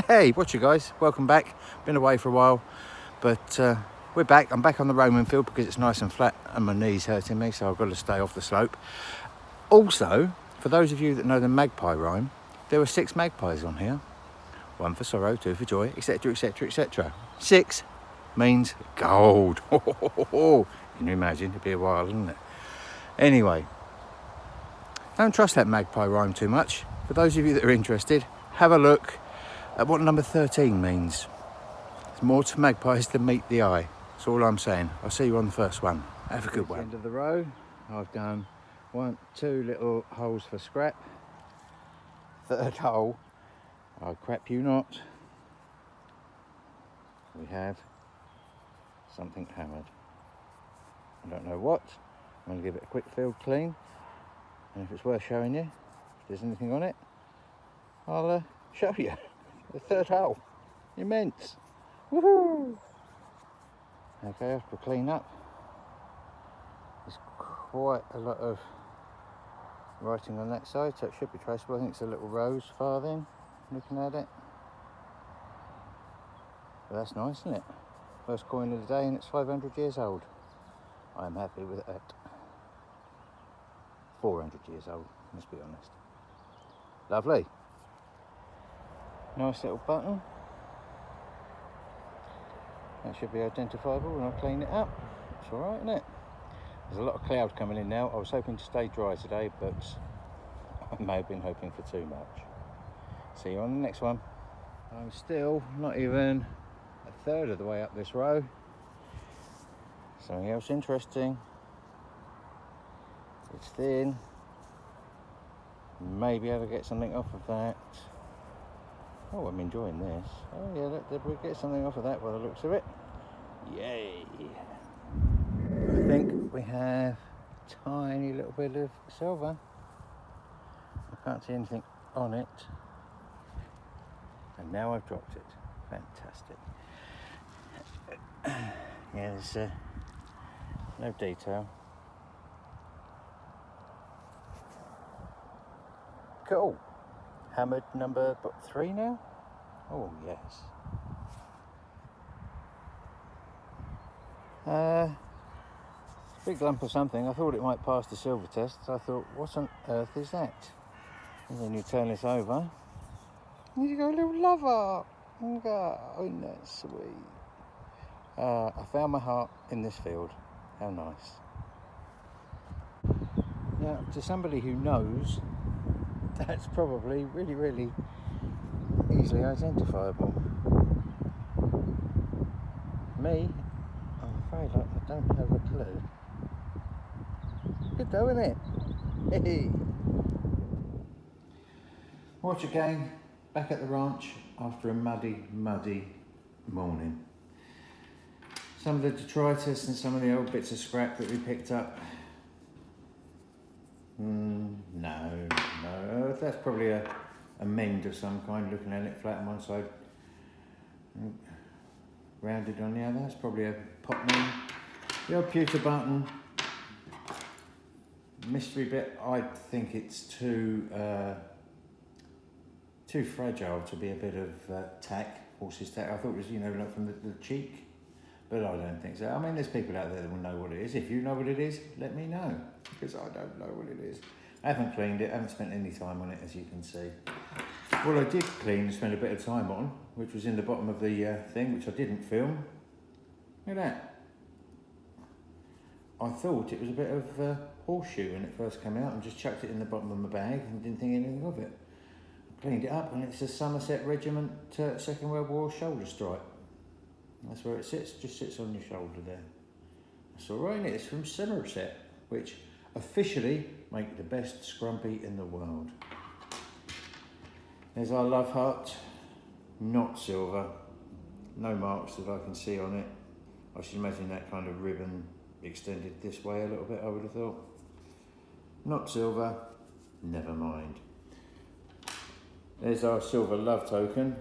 Hey, what's you guys? Welcome back. Been away for a while, but we're back. I'm back on the Roman field because it's nice and flat and my knee's hurting me, so I've got to stay off the slope. Also, for those of you that know the magpie rhyme, there were 6 magpies on here. 1 for sorrow, 2 for joy, etc, etc, etc. 6 means gold. Can you imagine? It'd be a while, wouldn't it? Anyway, don't trust that magpie rhyme too much. For those of you that are interested, have a look at what number 13 means. There's more to magpies than meet the eye. That's all I'm saying. I'll see you on the first one. Have a good one. End of the row. I've done 2 little holes for scrap. Third hole, I crap you not, we have something hammered. I don't know what. I'm going to give it a quick field clean, and if it's worth showing you, if there's anything on it, I'll show you. The third hole, immense. Woohoo! Okay, after clean up, there's quite a lot of writing on that side, so it should be traceable. I think it's a little rose farthing, looking at it. But that's nice, isn't it? First coin of the day, and it's 500 years old. I'm happy with that. 400 years old, let's be honest. Lovely. Nice little button. That should be identifiable when I clean it up. It's all right, isn't it? There's a lot of cloud coming in now. I was hoping to stay dry today, but I may have been hoping for too much. See you on the next one. I'm still not even a third of the way up this row. Something else interesting. It's thin. Maybe able to get something off of that. Oh, I'm enjoying this. Oh yeah, did we get something off of that by the looks of it? Yay! I think we have a tiny little bit of silver. I can't see anything on it. And now I've dropped it. Fantastic. Yeah, there's no detail. Cool. Hammered number 3 now? Oh yes. Big lump of something. I thought it might pass the silver test. So I thought, what on earth is that? And then you turn this over, and you got a little lover. Oh, isn't that sweet? I found my heart in this field. How nice. Now, to somebody who knows, that's probably really, really easily identifiable. Me, I'm afraid I don't have a clue. Good though, isn't it? Hey. Watch again, back at the ranch after a muddy morning. Some of the detritus and some of the old bits of scrap that we picked up. No, that's probably a mend of some kind, looking at it flat on one side, rounded on the other. That's probably a pot mend. The old pewter button. Mystery bit, I think it's too fragile to be a bit of tack, horse's tack. I thought it was, like from the cheek, but I don't think so. I mean, there's people out there that will know what it is. If you know what it is, let me know, because I don't know what it is. I haven't cleaned it, I haven't spent any time on it, as you can see. What I did clean and spend a bit of time on, which was in the bottom of the thing, which I didn't film. Look at that. I thought it was a bit of horseshoe when it first came out, and just chucked it in the bottom of my bag and didn't think anything of it. I cleaned it up, and it's a Somerset Regiment Second World War shoulder stripe. That's where it sits, just sits on your shoulder there. That's all right, it's from Somerset, which officially make the best scrumpy in the world. There's our love heart, not silver, no marks that I can see on it. I should imagine that kind of ribbon extended this way a little bit, I would have thought. Not silver, never mind. There's our silver love token.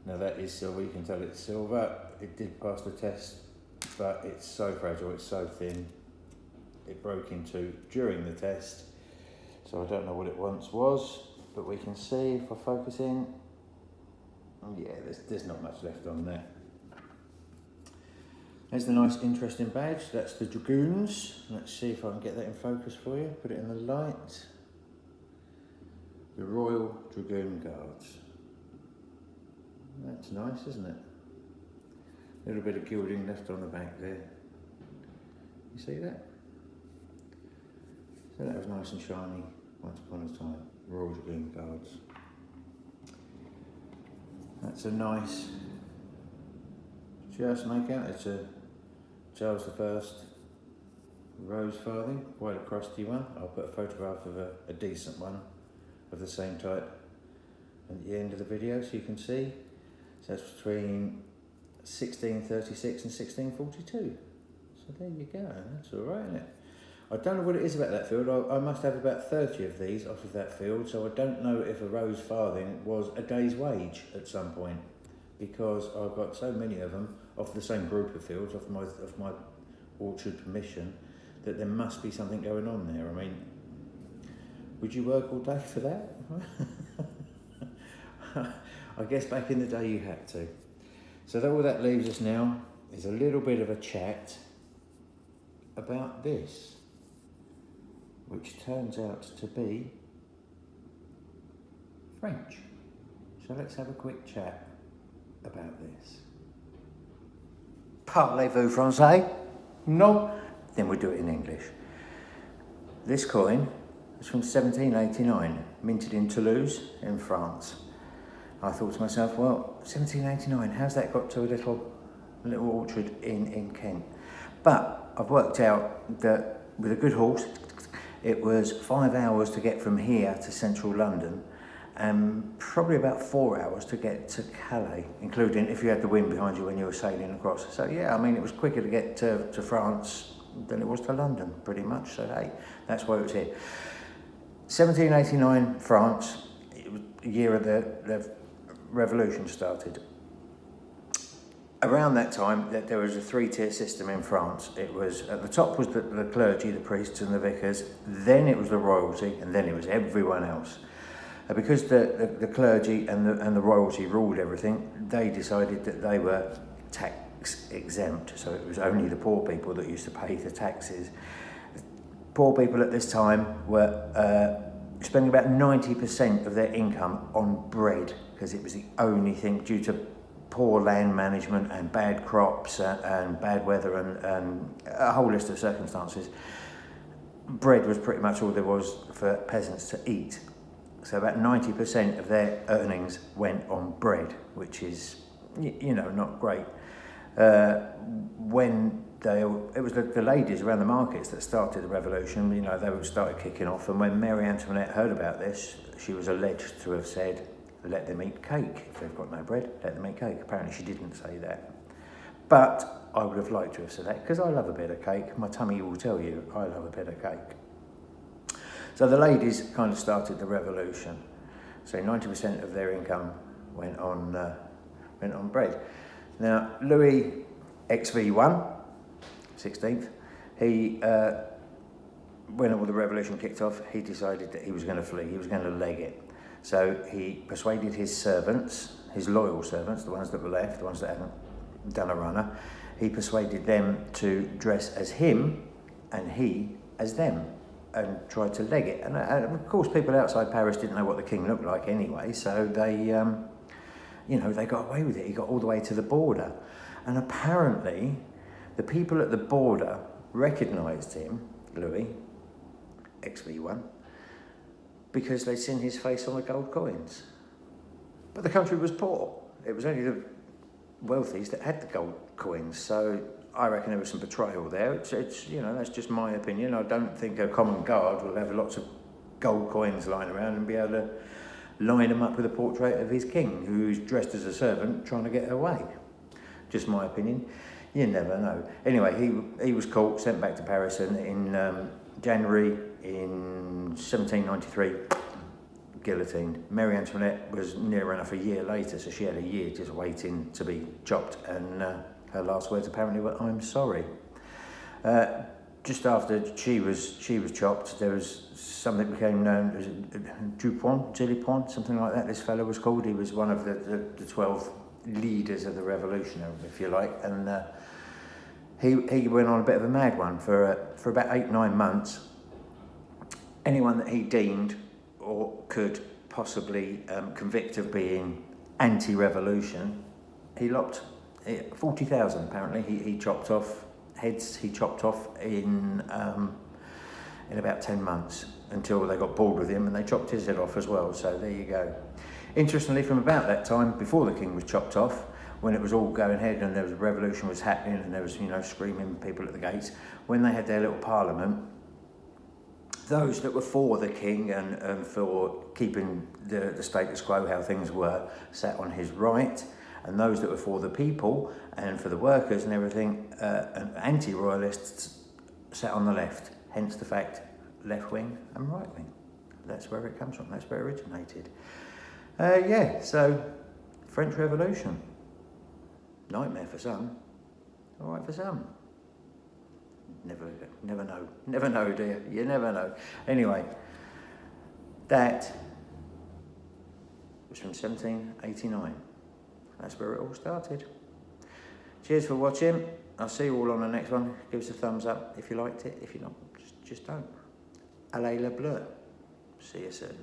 Now that is silver, you can tell it's silver. It did pass the test, but it's so fragile, it's so thin. It broke in two during the test, so I don't know what it once was, but we can see, if I focus in, Yeah, there's not much left on there. There's the nice interesting badge, that's the Dragoons. Let's see if I can get that in focus for you, put it in the light. The Royal Dragoon Guards. That's nice, isn't it? A little bit of gilding left on the back there. You see that? So that was nice and shiny once upon a time. Royal Dragoon Guards. That's a nice, just make out, it's a Charles I rose farthing, quite a crusty one. I'll put a photograph of a decent one of the same type at the end of the video so you can see. So that's between 1636 and 1642. So there you go, that's all right, isn't it? I don't know what it is about that field. I must have about 30 of these off of that field, so I don't know if a rose farthing was a day's wage at some point, because I've got so many of them off the same group of fields, off my orchard permission, that there must be something going on there. I mean, would you work all day for that? I guess back in the day you had to. So all that leaves us now is a little bit of a chat about this, which turns out to be French. So let's have a quick chat about this. Parlez-vous français? No? Then we'll do it in English. This coin is from 1789, minted in Toulouse in France. I thought to myself, well, 1789, how's that got to a little orchard in Kent? But I've worked out that with a good horse, it was 5 hours to get from here to central London, and probably about 4 hours to get to Calais, including if you had the wind behind you when you were sailing across. So yeah, I mean, it was quicker to get to France than it was to London, pretty much. So hey, that's why it was here. 1789, France, it was the year of the revolution started. Around that time, there was a three-tier system in France. It was, at the top was the clergy, the priests and the vicars, then it was the royalty, and then it was everyone else. Because the clergy and the royalty ruled everything, they decided that they were tax exempt, so it was only the poor people that used to pay the taxes. Poor people at this time were spending about 90% of their income on bread, because it was the only thing, due to poor land management and bad crops and bad weather and a whole list of circumstances. Bread was pretty much all there was for peasants to eat. So about 90% of their earnings went on bread, which is, you know, not great. When it was the ladies around the markets that started the revolution, you know, they started kicking off. And when Marie Antoinette heard about this, she was alleged to have said, let them eat cake. If they've got no bread, let them eat cake. Apparently she didn't say that. But I would have liked to have said that, because I love a bit of cake. My tummy will tell you I love a bit of cake. So the ladies kind of started the revolution. So 90% of their income went on bread. Now, Louis XV1, 16th, he, when all the revolution kicked off, he decided that he was going to flee, he was going to leg it. So he persuaded his servants, his loyal servants, the ones that were left, the ones that hadn't done a runner, he persuaded them to dress as him and he as them, and tried to leg it. And of course, people outside Paris didn't know what the king looked like anyway, so they, you know, they got away with it. He got all the way to the border. And apparently, the people at the border recognised him, Louis, XV1, because they'd seen his face on the gold coins. But the country was poor. It was only the wealthies that had the gold coins, so I reckon there was some betrayal there. It's you know, that's just my opinion. I don't think a common guard will have lots of gold coins lying around and be able to line them up with a portrait of his king, who's dressed as a servant trying to get away. Just my opinion. You never know. Anyway, he was caught, sent back to Paris, and in January in 1793, guillotined. Marie Antoinette was near enough a year later, so she had a year just waiting to be chopped, and her last words apparently were, "I'm sorry." just after she was chopped, there was something that became known as Dupont, something like that. This fellow was called. He was one of the 12 leaders of the revolution, if you like, and he went on a bit of a mad one for about 8-9 months. Anyone that he deemed or could possibly convict of being anti-revolution, he lopped 40,000. Apparently, he chopped off heads. He chopped off in about 10 months until they got bored with him and they chopped his head off as well. So there you go. Interestingly, from about that time, before the king was chopped off, when it was all going ahead and there was a revolution was happening and there was, screaming people at the gates, when they had their little parliament, those that were for the king and for keeping the status quo, how things were, sat on his right, and those that were for the people and for the workers and everything, and anti-royalists sat on the left. Hence the fact, left wing and right wing. That's where it comes from. That's where it originated. So French Revolution. Nightmare for some. All right for some. Never know, do you? You never know. Anyway, that was from 1789. That's where it all started. Cheers for watching. I'll see you all on the next one. Give us a thumbs up if you liked it. If you're not, just don't. Allez le bleu. See you soon.